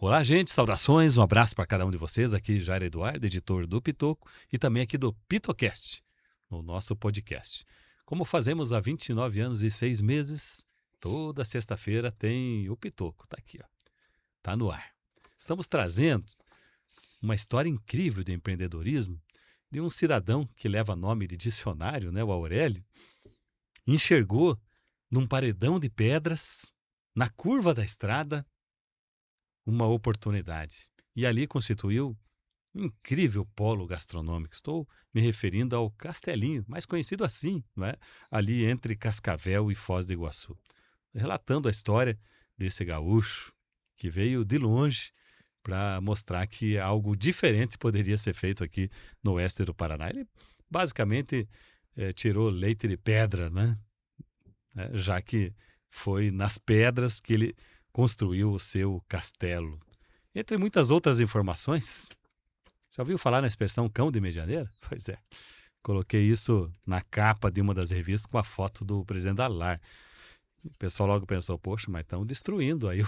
Olá, gente, saudações, um abraço para cada um de vocês. Aqui, Jair Eduardo, editor do Pitoco e também aqui do Pitocast, no nosso podcast. Como fazemos há 29 anos e 6 meses, toda sexta-feira tem o Pitoco, tá aqui, ó, tá no ar. Estamos trazendo uma história incrível de empreendedorismo de um cidadão que leva nome de dicionário, né, o Aurélio, enxergou num paredão de pedras, na curva da estrada, uma oportunidade. E ali constituiu um incrível polo gastronômico. Estou me referindo ao Castelinho, mais conhecido assim, né? Ali entre Cascavel e Foz do Iguaçu. Relatando a história desse gaúcho que veio de longe para mostrar que algo diferente poderia ser feito aqui no oeste do Paraná. Ele basicamente tirou leite de pedra, né? Já que foi nas pedras que ele construiu o seu castelo. Entre muitas outras informações, já ouviu falar na expressão cão de medianeira? Pois é, coloquei isso na capa de uma das revistas com a foto do presidente da LAR. O pessoal logo pensou, poxa, mas estão destruindo aí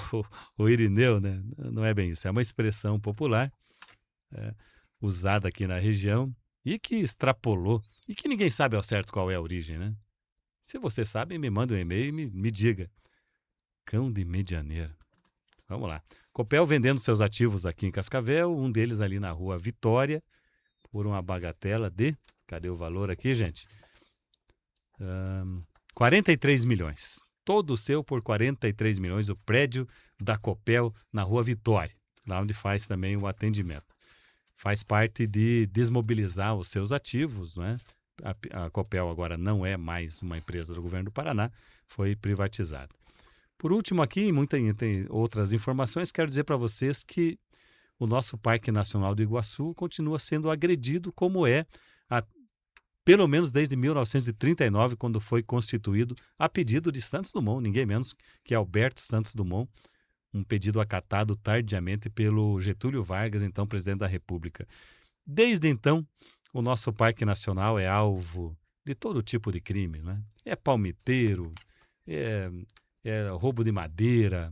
o Irineu, né? Não é bem isso, é uma expressão popular usada aqui na região e que extrapolou, e que ninguém sabe ao certo qual é a origem, né? Se você sabe, me manda um e-mail e me diga. Cão de medianeira. Vamos lá. Copel vendendo seus ativos aqui em Cascavel, um deles ali na rua Vitória, por uma bagatela de... Cadê o valor aqui, gente? 43 milhões. Todo seu por 43 milhões, o prédio da Copel na rua Vitória, lá onde faz também o atendimento. Faz parte de desmobilizar os seus ativos, não é? A Copel agora não é mais uma empresa do governo do Paraná, foi privatizada. Por último aqui, tem outras informações, quero dizer para vocês que o nosso Parque Nacional do Iguaçu continua sendo agredido como pelo menos desde 1939, quando foi constituído a pedido de Santos Dumont, ninguém menos que Alberto Santos Dumont, um pedido acatado tardiamente pelo Getúlio Vargas, então presidente da República. Desde então, o nosso Parque Nacional é alvo de todo tipo de crime, né? É palmiteiro, é roubo de madeira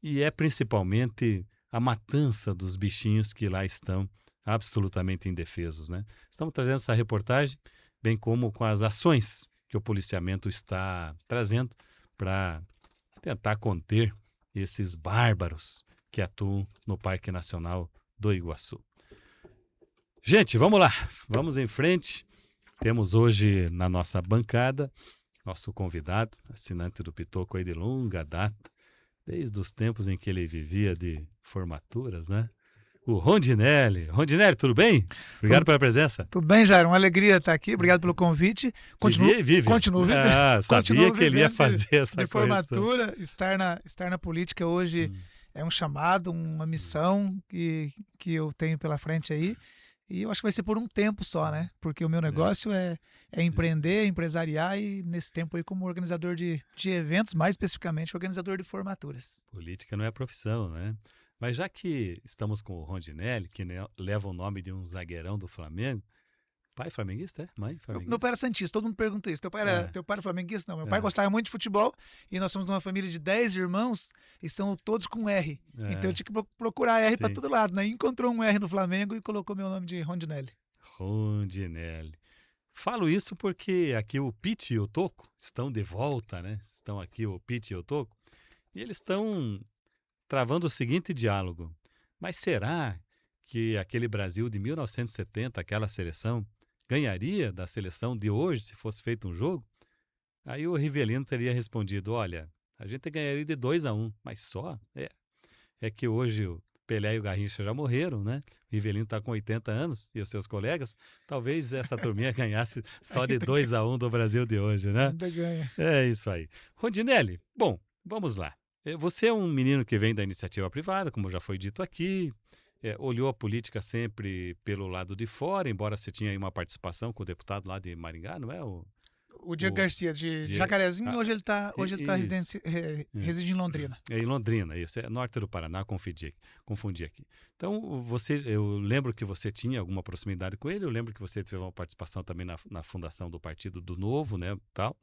e é principalmente a matança dos bichinhos que lá estão absolutamente indefesos, né? Estamos trazendo essa reportagem, bem como com as ações que o policiamento está trazendo para tentar conter esses bárbaros que atuam no Parque Nacional do Iguaçu. Gente, vamos lá, vamos em frente. Temos hoje na nossa bancada nosso convidado, assinante do Pitoco aí de longa data, desde os tempos em que ele vivia de formaturas, né? O Rondinelli. Rondinelli, tudo bem? Obrigado pela presença. Tudo bem, Jair? Uma alegria estar aqui. Obrigado pelo convite. Continuo vivendo. Sabia que ele ia fazer essa formatura. Estar na política hoje é um chamado, uma missão que eu tenho pela frente aí. E eu acho que vai ser por um tempo só, né? Porque o meu negócio é empreender, empresariar e nesse tempo aí como organizador de eventos, mais especificamente organizador de formaturas. Política não é profissão, né? Mas já que estamos com o Rondinelli, que leva o nome de um zagueirão do Flamengo, pai flamenguista, Mãe flamenguista? Meu pai era santista, todo mundo pergunta isso. Teu pai era flamenguista? Não, meu pai gostava muito de futebol e nós somos uma família de 10 irmãos e são todos com R. Então eu tinha que procurar R para todo lado, né? Encontrou um R no Flamengo e colocou meu nome de Rondinelli. Rondinelli. Falo isso porque aqui o Pete e o Toco estão de volta, né? Estão aqui o Pete e o Toco e eles estão travando o seguinte diálogo. Mas será que aquele Brasil de 1970, aquela seleção, ganharia da seleção de hoje se fosse feito um jogo? Aí o Rivelino teria respondido, olha, a gente ganharia de 2-1, mas só? É que hoje o Pelé e o Garrincha já morreram, né? O Rivelino está com 80 anos e os seus colegas, talvez essa turminha ganhasse só de 2-1 do Brasil de hoje, né? Ainda ganha. É isso aí. Rondinelli, bom, vamos lá. Você é um menino que vem da iniciativa privada, como já foi dito aqui, olhou a política sempre pelo lado de fora, embora você tinha aí uma participação com o deputado lá de Maringá, não é? O Diego Garcia, de Jacarezinho, hoje ele está reside em Londrina. É em Londrina, isso. É norte do Paraná, confundi aqui. Então, eu lembro que você tinha alguma proximidade com ele, eu lembro que você teve uma participação também na fundação do Partido do Novo, né, tal.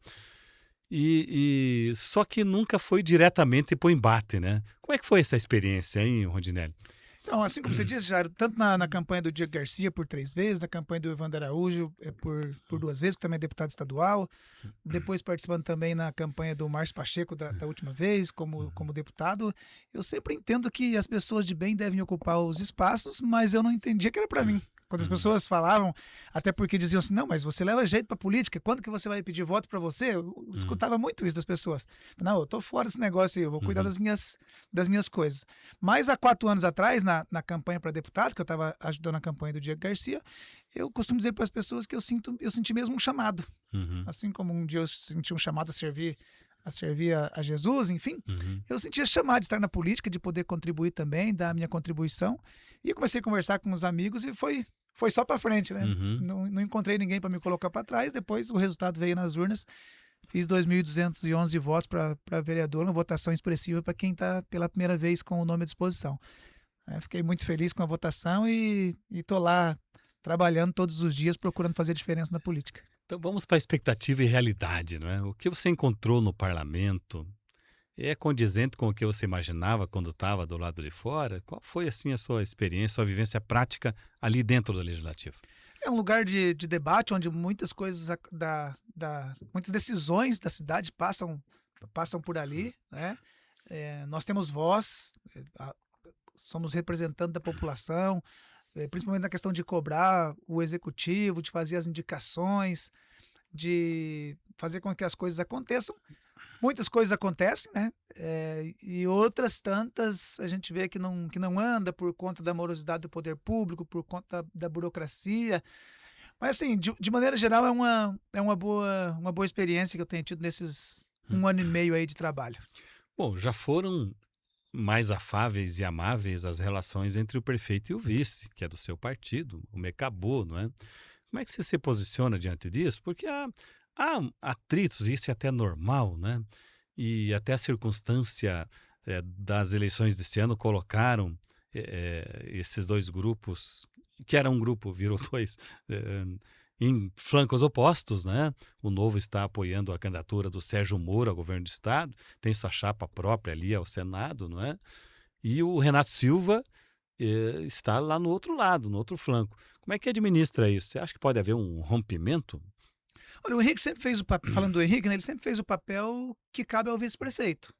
Só que nunca foi diretamente para o embate, né? Como é que foi essa experiência, hein, Rondinelli? Então, assim como você disse, Jairo, tanto na campanha do Diego Garcia por 3 vezes, na campanha do Evandro Araújo por 2 vezes, que também é deputado estadual, depois participando também na campanha do Márcio Pacheco da última vez, como deputado, eu sempre entendo que as pessoas de bem devem ocupar os espaços, mas eu não entendia que era para mim. Quando as pessoas falavam, até porque diziam assim, não, mas você leva jeito para política, quando que você vai pedir voto para você? Eu escutava muito isso das pessoas. Não, eu tô fora desse negócio aí, eu vou cuidar das minhas coisas. Mas há 4 anos atrás, na campanha para deputado, que eu estava ajudando a campanha do Diego Garcia, eu costumo dizer para as pessoas que eu senti mesmo um chamado. Assim como um dia eu senti um chamado a servir a Jesus, enfim, eu senti esse chamado de estar na política, de poder contribuir também, dar a minha contribuição. E eu comecei a conversar com os amigos e foi só para frente, né? Não encontrei ninguém para me colocar para trás. Depois o resultado veio nas urnas. Fiz 2.211 votos para vereador, uma votação expressiva para quem está pela primeira vez com o nome à disposição. Fiquei muito feliz com a votação e estou lá trabalhando todos os dias, procurando fazer diferença na política. Então vamos para a expectativa e realidade, não é? O que você encontrou no parlamento é condizente com o que você imaginava quando estava do lado de fora? Qual foi assim a sua experiência, sua vivência prática ali dentro do Legislativo? É um lugar de debate onde muitas coisas, muitas decisões da cidade passam por ali, né? Nós temos voz, somos representantes da população, principalmente na questão de cobrar o executivo, de fazer as indicações, de fazer com que as coisas aconteçam. Muitas coisas acontecem, né? E outras tantas a gente vê que não anda por conta da morosidade do poder público, por conta da burocracia. Mas, assim, de maneira geral, é uma boa experiência que eu tenho tido nesses 1 ano e meio aí de trabalho. Bom, já foram mais afáveis e amáveis as relações entre o prefeito e o vice, que é do seu partido, o Mecabô, não é? Como é que você se posiciona diante disso? Porque há atritos, isso é até normal, né? E até a circunstância das eleições desse ano colocaram esses dois grupos, que era um grupo, virou dois, em flancos opostos, né? O Novo está apoiando a candidatura do Sérgio Moro ao governo do estado, tem sua chapa própria ali ao Senado, não é? E o Renato Silva está lá no outro lado, no outro flanco. Como é que administra isso? Você acha que pode haver um rompimento? Olha, o Henrique sempre fez falando do Henrique, né, ele sempre fez o papel que cabe ao vice-prefeito,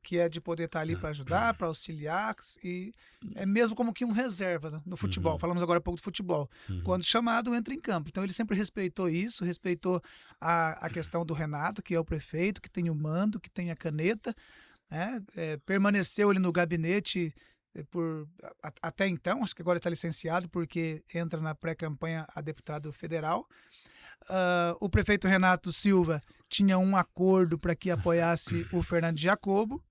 que é de poder estar ali para ajudar, para auxiliar, e é mesmo como que um reserva no futebol. Falamos agora há pouco do futebol. Quando chamado, entra em campo. Então ele sempre respeitou isso, respeitou a questão do Renato, que é o prefeito, que tem o mando, que tem a caneta, né? Permaneceu ali no gabinete até então, acho que agora está licenciado porque entra na pré-campanha a deputado federal. O prefeito Renato Silva tinha um acordo para que apoiasse o Fernando Giacobo,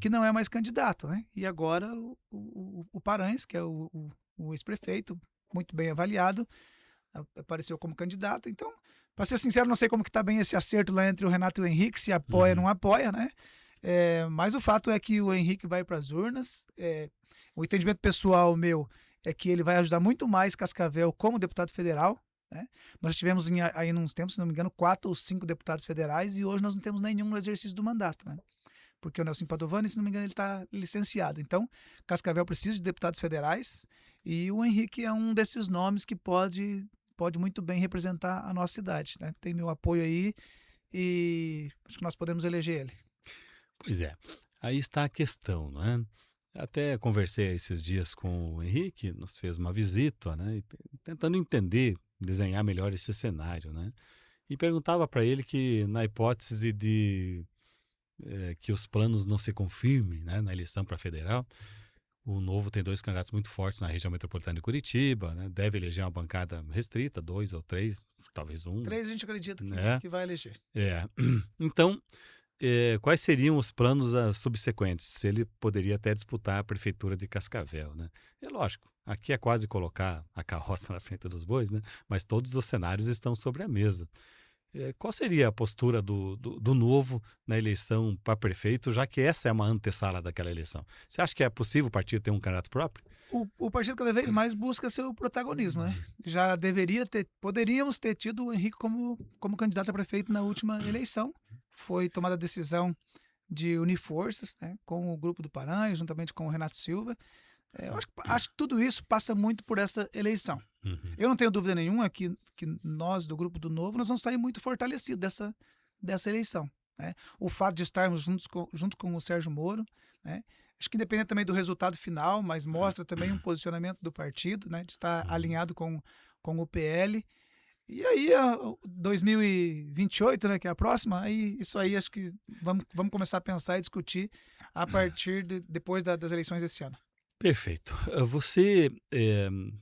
que não é mais candidato, né? E agora o Paranhos, que é o ex-prefeito, muito bem avaliado, apareceu como candidato. Então, para ser sincero, não sei como que está bem esse acerto lá entre o Renato e o Henrique, se apoia ou não apoia, né? Mas o fato é que o Henrique vai para as urnas. O entendimento pessoal meu é que ele vai ajudar muito mais Cascavel como deputado federal, né? Nós tivemos aí uns tempos, se não me engano, 4 ou 5 deputados federais e hoje nós não temos nenhum no exercício do mandato, né? Porque o Nelson Padovani, se não me engano, ele está licenciado. Então, Cascavel precisa de deputados federais e o Henrique é um desses nomes que pode muito bem representar a nossa cidade, né? Tem meu apoio aí e acho que nós podemos eleger ele. Pois é, aí está a questão, não é? Até conversei esses dias com o Henrique, nos fez uma visita, né? Tentando entender, desenhar melhor esse cenário, né? E perguntava para ele que, na hipótese de que os planos não se confirmem, né, na eleição para federal, o Novo tem 2 candidatos muito fortes na região metropolitana de Curitiba, né? Deve eleger uma bancada restrita, 2 ou 3, talvez 1. 3 a gente acredita que vai eleger. Então, quais seriam os planos subsequentes? Se ele poderia até disputar a prefeitura de Cascavel, né? É lógico, aqui é quase colocar a carroça na frente dos bois, né? Mas todos os cenários estão sobre a mesa. Qual seria a postura do Novo na eleição para prefeito, já que essa é uma antessala daquela eleição? Você acha que é possível o partido ter um candidato próprio? O partido cada vez mais busca seu protagonismo, né? Já poderíamos ter tido o Henrique como candidato a prefeito na última eleição. foi tomada a decisão de unir forças, né, com o Grupo do Paranhos, juntamente com o Renato Silva. Eu acho que tudo isso passa muito por essa eleição. Uhum. Eu não tenho dúvida nenhuma que nós, do Grupo do Novo, nós vamos sair muito fortalecidos dessa eleição, né? O fato de estarmos junto com o Sérgio Moro, né? Acho que independente também do resultado final, mas mostra também um posicionamento do partido, né? De estar alinhado com o PL. E aí, 2028, né, que é a próxima, aí isso aí acho que vamos começar a pensar e discutir a partir depois das eleições desse ano. Perfeito. Você,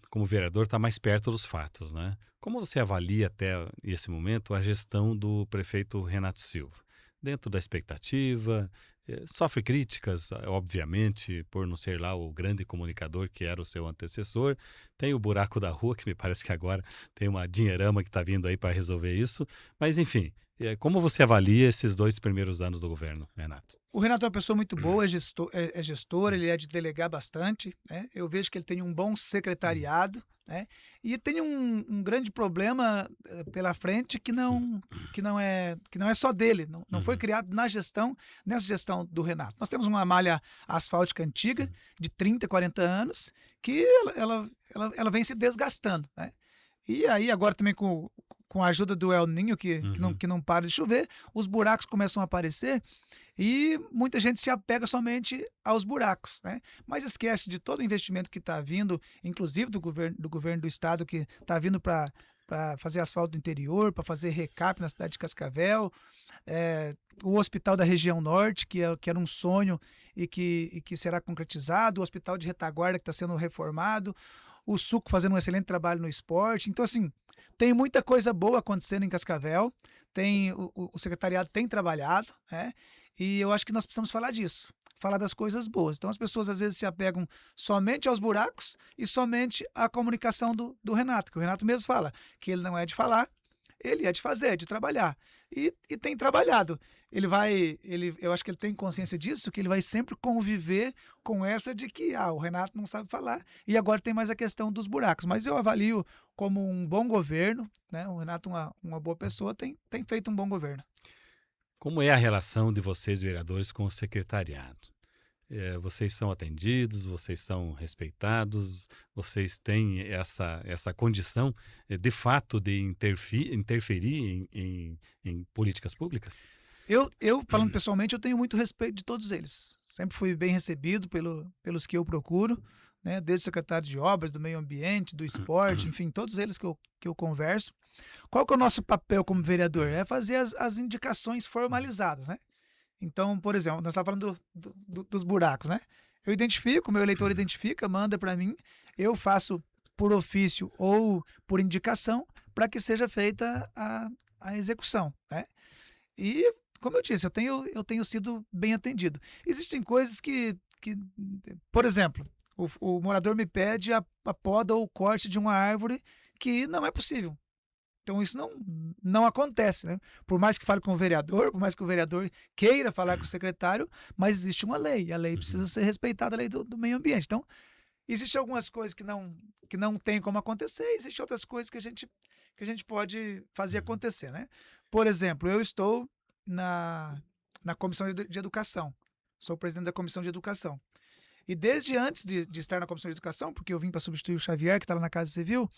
como vereador, está mais perto dos fatos, né? Como você avalia até esse momento a gestão do prefeito Renato Silva? Dentro da expectativa, sofre críticas, obviamente, por não ser lá o grande comunicador que era o seu antecessor. Tem o buraco da rua, que me parece que agora tem uma dinheirama que está vindo aí para resolver isso. Mas, enfim, como você avalia esses 2 primeiros anos do governo, Renato? O Renato é uma pessoa muito boa, é gestor, ele é de delegar bastante, né? Eu vejo que ele tem um bom secretariado, né? E tem um grande problema pela frente que não é só dele, não foi Uhum. criado nessa gestão do Renato. Nós temos uma malha asfáltica antiga de 30, 40 anos que ela vem se desgastando, né? E aí agora também com a ajuda do El Ninho, Uhum. que não para de chover, os buracos começam a aparecer e muita gente se apega somente aos buracos, né? Mas esquece de todo o investimento que está vindo, inclusive do governo do estado, que está vindo para fazer asfalto do interior, para fazer recap na cidade de Cascavel, o hospital da região norte, que era um sonho e que será concretizado, o hospital de retaguarda que está sendo reformado, o Suco fazendo um excelente trabalho no esporte. Então, assim, tem muita coisa boa acontecendo em Cascavel, o secretariado tem trabalhado, né? E eu acho que nós precisamos falar disso, falar das coisas boas. Então, as pessoas às vezes se apegam somente aos buracos e somente à comunicação do Renato, que o Renato mesmo fala, que ele não é de falar, ele é de fazer, é de trabalhar. E tem trabalhado. Eu acho que ele tem consciência disso, que ele vai sempre conviver com essa de que o Renato não sabe falar. E agora tem mais a questão dos buracos. Mas eu avalio como um bom governo, né? O Renato, uma boa pessoa, tem feito um bom governo. Como é a relação de vocês, vereadores, com o secretariado? Vocês são atendidos, vocês são respeitados, vocês têm essa condição, de fato, de interferir em políticas públicas? Eu, falando pessoalmente, eu tenho muito respeito de todos eles. Sempre fui bem recebido pelos que eu procuro, né? Desde o secretário de Obras, do Meio Ambiente, do Esporte, enfim, todos eles que eu converso. Qual que é o nosso papel como vereador? É fazer as indicações formalizadas, né? Então, por exemplo, nós estávamos falando dos buracos, né? Eu identifico, meu eleitor identifica, manda para mim, eu faço por ofício ou por indicação para que seja feita a execução, né? E, como eu disse, eu tenho sido bem atendido. Existem coisas que por exemplo, o morador me pede a poda ou o corte de uma árvore que não é possível. Então isso não acontece, né? Por mais que fale com o vereador, por mais que o vereador queira falar com o secretário, mas existe uma lei, e a lei precisa Uhum. ser respeitada, a lei do meio ambiente. Então, existem algumas coisas que não tem como acontecer, existem outras coisas que a gente pode fazer Uhum. acontecer, né? Por exemplo, eu estou na comissão de educação, sou presidente da comissão de educação. E desde antes de estar na comissão de educação, porque eu vim para substituir o Xavier, que está lá na Casa Civil,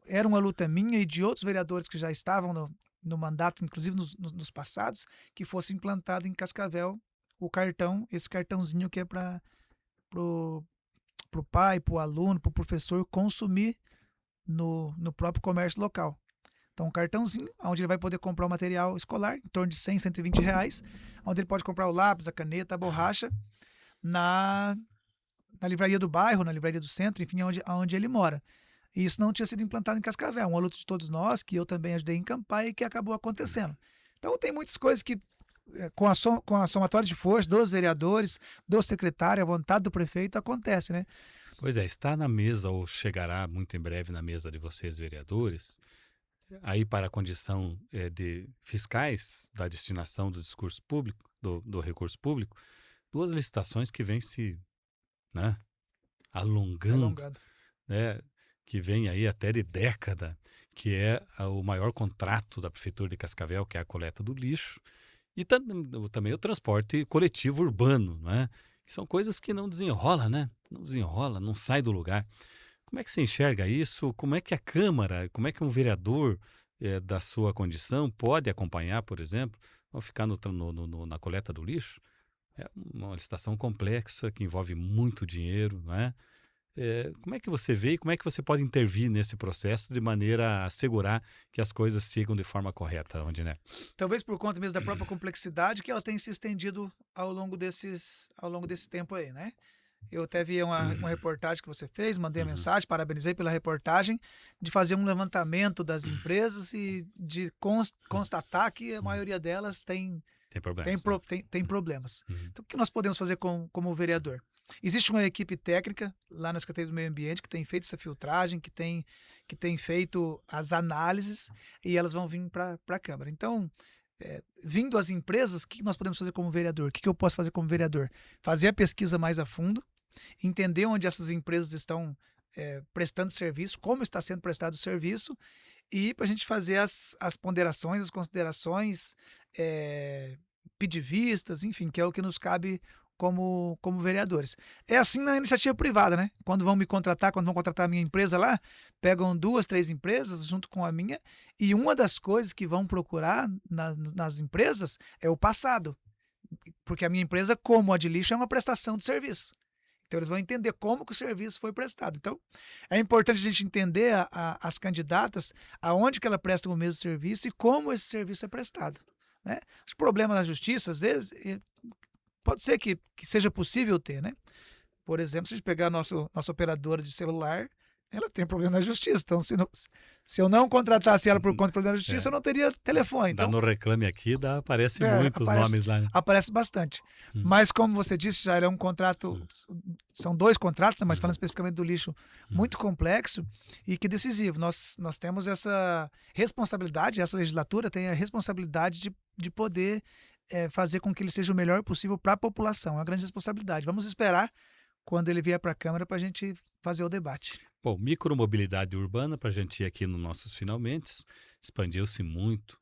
era uma luta minha e de outros vereadores que já estavam no mandato, inclusive nos passados, que fosse implantado em Cascavel esse cartãozinho que é para o pai, para o aluno, para o professor consumir no próprio comércio local. Então, um cartãozinho, onde ele vai poder comprar o material escolar, em torno de 100, 120 reais, onde ele pode comprar o lápis, a caneta, a borracha, na, na livraria do bairro, na livraria do centro, enfim, onde ele mora. E isso não tinha sido implantado em Cascavel, uma luta de todos nós, que eu também ajudei a encampar e que acabou acontecendo. Então, tem muitas coisas que, com a somatória de força dos vereadores, do secretário, a vontade do prefeito, acontece, né? Pois é, está na mesa ou chegará muito em breve na mesa de vocês, vereadores, aí para a condição de fiscais da destinação do discurso público, do recurso público, 2 licitações que vêm se, né, alongando, Alongado. né, que vem aí até de década, que é o maior contrato da Prefeitura de Cascavel, que é a coleta do lixo, e também o transporte coletivo urbano, não é? Que são coisas que não desenrola, né? Não desenrola, não sai do lugar. Como é que você enxerga isso? Como é que a Câmara, como é que um vereador da sua condição pode acompanhar, por exemplo, ou ficar na coleta do lixo? É uma licitação complexa que envolve muito dinheiro, não é? Como é que você vê e como é que você pode intervir nesse processo de maneira a assegurar que as coisas sigam de forma correta, Rondiné? Talvez por conta mesmo da própria complexidade que ela tem se estendido ao longo desse tempo aí, né? Eu até vi uma reportagem que você fez, mandei a Uhum. mensagem, parabenizei pela reportagem, de fazer um levantamento das empresas e de constatar que a maioria delas Tem problemas, né? tem problemas. Uhum. Então, o que nós podemos fazer como vereador? Existe uma equipe técnica lá na Secretaria do Meio Ambiente que tem feito essa filtragem, que tem feito as análises e elas vão vir para a Câmara. Então, vindo as empresas, o que nós podemos fazer como vereador? O que eu posso fazer como vereador? Fazer a pesquisa mais a fundo, entender onde essas empresas estão prestando serviço, como está sendo prestado o serviço, e para a gente fazer as ponderações, as considerações, pedir vistas, enfim, que é o que nos cabe como vereadores. É assim na iniciativa privada, né? Quando vão me contratar, quando vão contratar a minha empresa lá, pegam 2, 3 empresas junto com a minha, e uma das coisas que vão procurar nas empresas é o passado. Porque a minha empresa, como a de lixo, é uma prestação de serviço. Então, eles vão entender como que o serviço foi prestado. Então, é importante a gente entender as candidatas, aonde que ela presta o mesmo serviço e como esse serviço é prestado, né? Os problemas na justiça, às vezes, pode ser que seja possível ter, né? Por exemplo, se a gente pegar a nossa operadora de celular, ela tem problema na justiça. Então, se eu não contratasse ela por conta de problema na justiça, eu não teria telefone. Dá Então, no Reclame Aqui, aparece muitos nomes lá, né? aparece bastante. Mas, como você disse, já ele é um contrato, são 2 contratos, mas falando especificamente do lixo, muito complexo e que decisivo. Nós temos essa responsabilidade, essa legislatura tem a responsabilidade de poder fazer com que ele seja o melhor possível para a população. É uma grande responsabilidade. Vamos esperar quando ele vier para a Câmara para a gente fazer o debate. Bom, micromobilidade urbana, para a gente ir aqui nos nossos finalmente, expandiu-se muito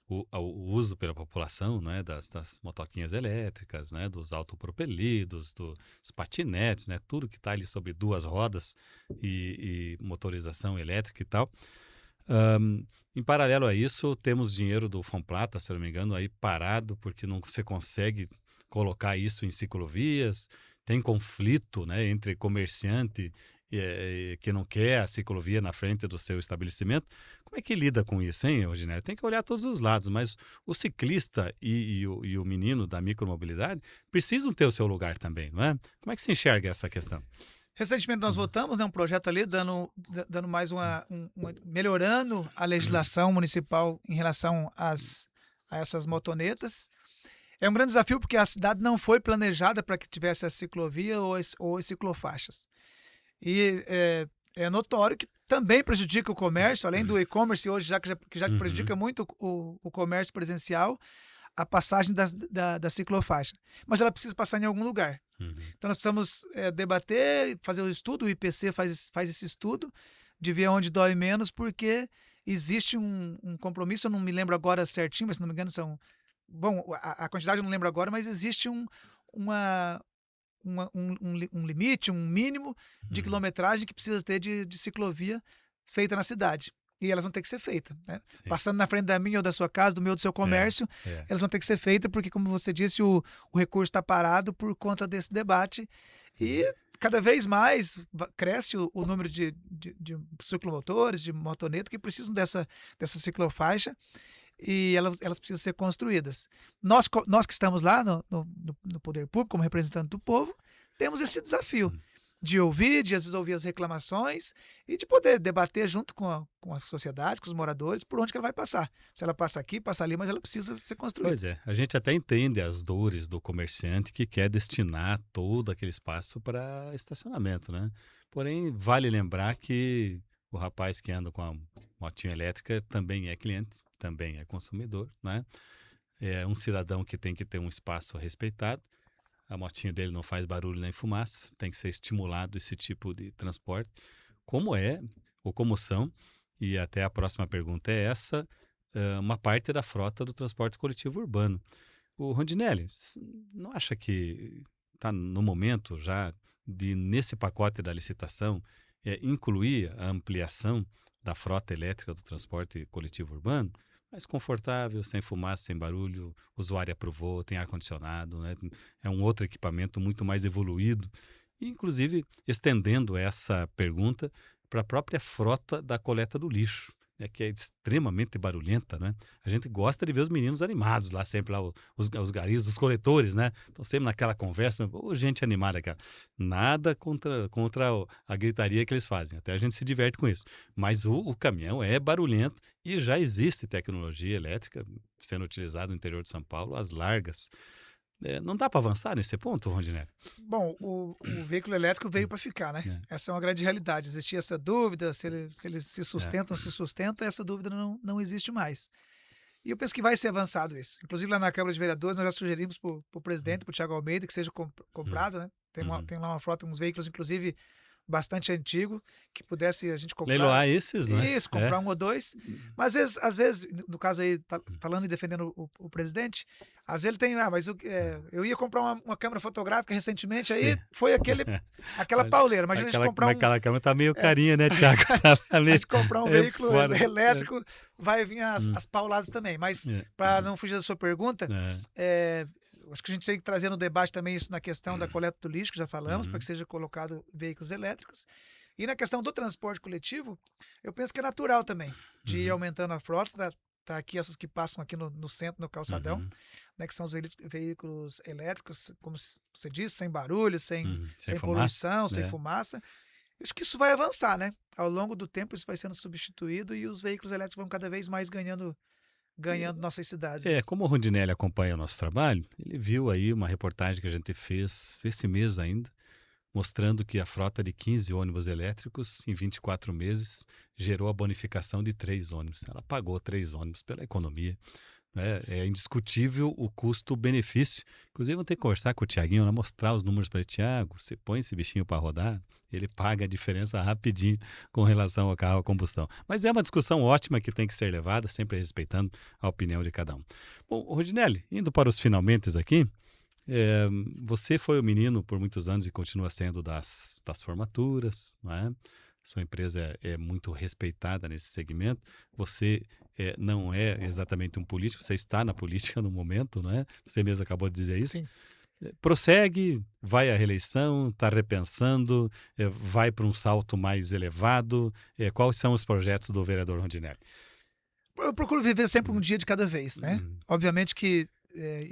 o uso pela população, né, das motoquinhas elétricas, né, dos autopropelidos, dos patinetes, né, tudo que está ali sobre 2 rodas e motorização elétrica e tal. Em paralelo a isso, temos dinheiro do Fomplata, se eu não me engano, aí parado, porque não se consegue colocar isso em ciclovias. Tem conflito, né, entre comerciante que não quer a ciclovia na frente do seu estabelecimento. Como é que lida com isso, hein, Rondiné? Tem que olhar todos os lados, mas o ciclista e o menino da micromobilidade precisam ter o seu lugar também, não é? Como é que se enxerga essa questão? Recentemente nós votamos, né, um projeto ali dando mais melhorando a legislação municipal em relação a essas motonetas. É um grande desafio porque a cidade não foi planejada para que tivesse a ciclovia ou as ciclofaixas. E é notório que também prejudica o comércio, além do e-commerce hoje, que já prejudica muito o comércio presencial, a passagem da ciclofaixa. Mas ela precisa passar em algum lugar. Então nós precisamos debater, fazer o estudo, o IPC faz esse estudo, de ver onde dói menos, porque existe um compromisso, eu não me lembro agora certinho, mas se não me engano são... Bom, a quantidade eu não lembro agora, mas existe um limite, um mínimo de quilometragem que precisa ter de ciclovia feita na cidade. E elas vão ter que ser feitas, né? Passando na frente da minha ou da sua casa, do meu ou do seu comércio, elas vão ter que ser feitas porque, como você disse, o recurso está parado por conta desse debate. E cada vez mais cresce o número de ciclomotores, de motonetas que precisam dessa ciclofaixa. E elas precisam ser construídas. Nós que estamos lá no poder público, como representante do povo, temos esse desafio de ouvir, de às vezes ouvir as reclamações e de poder debater junto com a sociedade, com os moradores, por onde que ela vai passar. Se ela passa aqui, passa ali, mas ela precisa ser construída. Pois é, a gente até entende as dores do comerciante que quer destinar todo aquele espaço para estacionamento, né? Porém, vale lembrar que o rapaz que anda com a motinha elétrica também é cliente, também é consumidor, né? É um cidadão que tem que ter um espaço respeitado. A motinha dele não faz barulho nem fumaça, tem que ser estimulado esse tipo de transporte, como é ou como são e até a próxima pergunta é essa, uma parte da frota do transporte coletivo urbano. O Rondinelli, não acha que está no momento já de, nesse pacote da licitação, incluir a ampliação da frota elétrica do transporte coletivo urbano? Mais confortável, sem fumaça, sem barulho, o usuário aprovou, tem ar-condicionado, né? É um outro equipamento muito mais evoluído. E, inclusive, estendendo essa pergunta para a própria frota da coleta do lixo, né, que é extremamente barulhenta, né? A gente gosta de ver os meninos animados lá, sempre lá, os garis, os coletores, né? Estão sempre naquela conversa, gente animada, cara. Nada contra a gritaria que eles fazem, até a gente se diverte com isso. Mas o caminhão é barulhento e já existe tecnologia elétrica sendo utilizada no interior de São Paulo, às largas. Não dá para avançar nesse ponto, Rondinelli? Bom, o veículo elétrico veio para ficar, né? Essa é uma grande realidade. Existia essa dúvida, se ele se sustenta ou não se sustenta, essa dúvida não existe mais. E eu penso que vai ser avançado isso. Inclusive, lá na Câmara de Vereadores, nós já sugerimos para o presidente, para o Thiago Almeida, que seja comprado, né? Tem lá uma frota, uns veículos, inclusive, bastante antigo, que pudesse a gente comprar. Leiloar esses, né? Isso, comprar um ou dois. Mas às vezes, no caso aí, falando e defendendo o presidente, às vezes ele tem, mas eu ia comprar uma câmera fotográfica recentemente, aí foi aquela pauleira. Imagina a gente comprar aquela câmera tá meio carinha, né, Thiago? A gente comprar um veículo elétrico, vai vir as pauladas também. Mas, para não fugir da sua pergunta, acho que a gente tem que trazer no debate também isso na questão da coleta do lixo, que já falamos, para que seja colocado veículos elétricos. E na questão do transporte coletivo, eu penso que é natural também, de ir aumentando a frota. Tá aqui essas que passam aqui no centro, no calçadão, né, que são os veículos elétricos, como você disse, sem barulho, sem poluição, sem fumaça. Eu acho que isso vai avançar, né? Ao longo do tempo isso vai sendo substituído e os veículos elétricos vão cada vez mais ganhando nossas cidades. Como o Rondinelli acompanha o nosso trabalho, ele viu aí uma reportagem que a gente fez esse mês ainda, mostrando que a frota de 15 ônibus elétricos, em 24 meses, gerou a bonificação de 3 ônibus. Ela pagou 3 ônibus pela economia. É indiscutível o custo-benefício. Inclusive, vou ter que conversar com o Tiaguinho, né, mostrar os números para ele. Tiago, você põe esse bichinho para rodar, ele paga a diferença rapidinho com relação ao carro a combustão. Mas é uma discussão ótima que tem que ser levada, sempre respeitando a opinião de cada um. Bom, Rondinelli, indo para os finalmentes aqui, você foi o menino por muitos anos e continua sendo das formaturas, não é? Sua empresa é muito respeitada nesse segmento. Você não é exatamente um político, você está na política no momento, não é? Você mesmo acabou de dizer isso. Sim. Prossegue, vai à reeleição, está repensando, vai para um salto mais elevado. Quais são os projetos do vereador Rondinelli? Eu procuro viver sempre um dia de cada vez, né? Obviamente que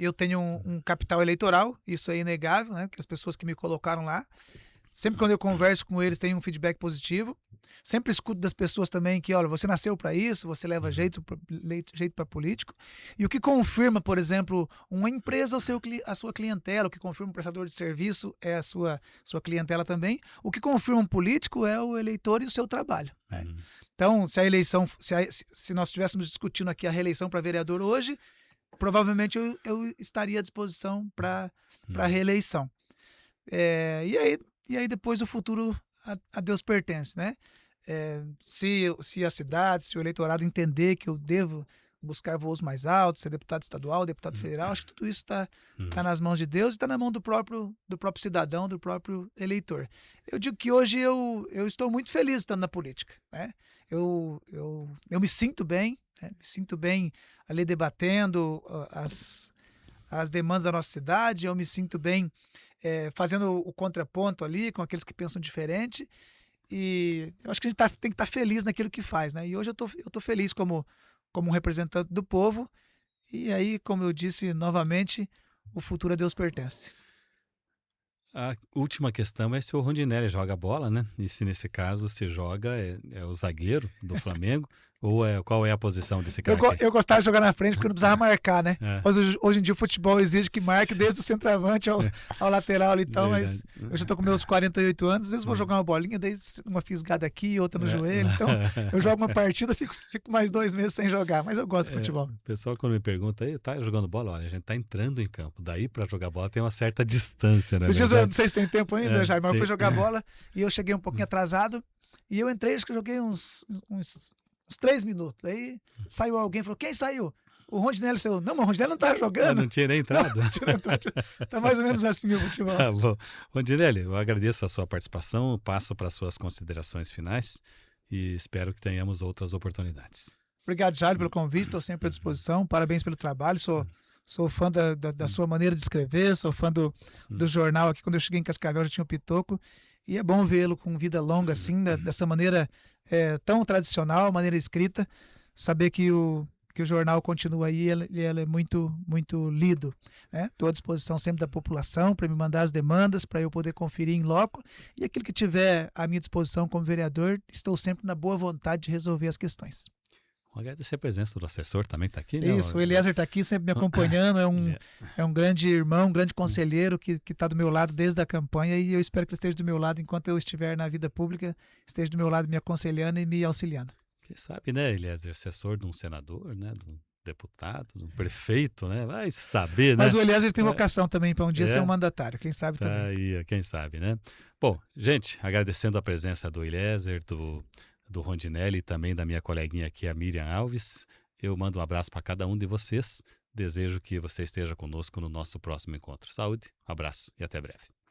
eu tenho um capital eleitoral, isso é inegável, né? Que as pessoas que me colocaram lá, sempre quando eu converso com eles, tem um feedback positivo. Sempre escuto das pessoas também que, olha, você nasceu para isso, você leva jeito para político. E o que confirma, por exemplo, uma empresa a sua clientela, o que confirma um prestador de serviço é a sua clientela também. O que confirma um político é o eleitor e o seu trabalho, né? Então, se a eleição, se nós estivéssemos discutindo aqui a reeleição para vereador hoje, provavelmente eu estaria à disposição para a reeleição. E aí depois o futuro a Deus pertence, né? Se a cidade, se o eleitorado entender que eu devo buscar voos mais altos, ser deputado estadual, deputado federal, acho que tudo isso está nas mãos de Deus e está na mão do próprio cidadão, do próprio eleitor. Eu digo que hoje eu estou muito feliz estando na política, né? Eu me sinto bem, né? Me sinto bem ali debatendo as demandas da nossa cidade, eu me sinto bem fazendo o contraponto ali com aqueles que pensam diferente. E eu acho que a gente tem que estar feliz naquilo que faz, né? E hoje eu tô feliz como um representante do povo. E aí, como eu disse novamente, o futuro a Deus pertence. A última questão é se o Rondinelli joga bola, né? E se nesse caso se joga é o zagueiro do Flamengo ou qual é a posição desse cara? Eu gostava de jogar na frente porque eu não precisava marcar, né? Mas hoje em dia o futebol exige que marque desde o centroavante ao lateral ali e tal, mas eu já tô com meus 48 anos, às vezes vou jogar uma bolinha, daí uma fisgada aqui, outra no joelho, então eu jogo uma partida, fico mais 2 meses sem jogar, mas eu gosto de futebol. O pessoal quando me pergunta, tá jogando bola? Olha, a gente tá entrando em campo, daí para jogar bola tem uma certa distância, né? Esses dias eu não sei se tem tempo ainda, Jair, mas eu fui jogar bola e eu cheguei um pouquinho atrasado e eu entrei, acho que eu joguei uns uns 3 minutos. Daí saiu alguém e falou, quem saiu? O Rondinelli saiu. Não, mas o Rondinelli não tá Ah, jogando. não tinha nem entrado. Tá mais ou menos assim o futebol. Tá bom. Rondinelli, eu agradeço a sua participação, passo para as suas considerações finais e espero que tenhamos outras oportunidades. Obrigado, Jair, pelo convite, estou sempre à disposição. Parabéns pelo trabalho, sou fã da sua maneira de escrever, sou fã do jornal aqui. Quando eu cheguei em Cascavel já tinha o Pitoco, e é bom vê-lo com vida longa assim, dessa maneira tão tradicional, maneira escrita, saber que o jornal continua aí, ele é muito, muito lido. Estou à disposição sempre da população para me mandar as demandas, para eu poder conferir em loco, e aquilo que tiver à minha disposição como vereador, estou sempre na boa vontade de resolver as questões. Agradecer a presença do assessor também está aqui, né? Isso, o Eliezer está aqui sempre me acompanhando, é um grande irmão, um grande conselheiro que está do meu lado desde a campanha, e eu espero que ele esteja do meu lado enquanto eu estiver na vida pública, esteja do meu lado me aconselhando e me auxiliando. Quem sabe, né, Eliezer, assessor de um senador, né, de um deputado, de um prefeito, né? Vai saber, né? Mas o Eliezer tem vocação também para um dia ser um mandatário, quem sabe também. Aí, quem sabe, né? Bom, gente, agradecendo a presença do Eliezer, do Rondinelli e também da minha coleguinha aqui, a Miriam Alves. Eu mando um abraço para cada um de vocês. Desejo que você esteja conosco no nosso próximo encontro. Saúde, um abraço e até breve.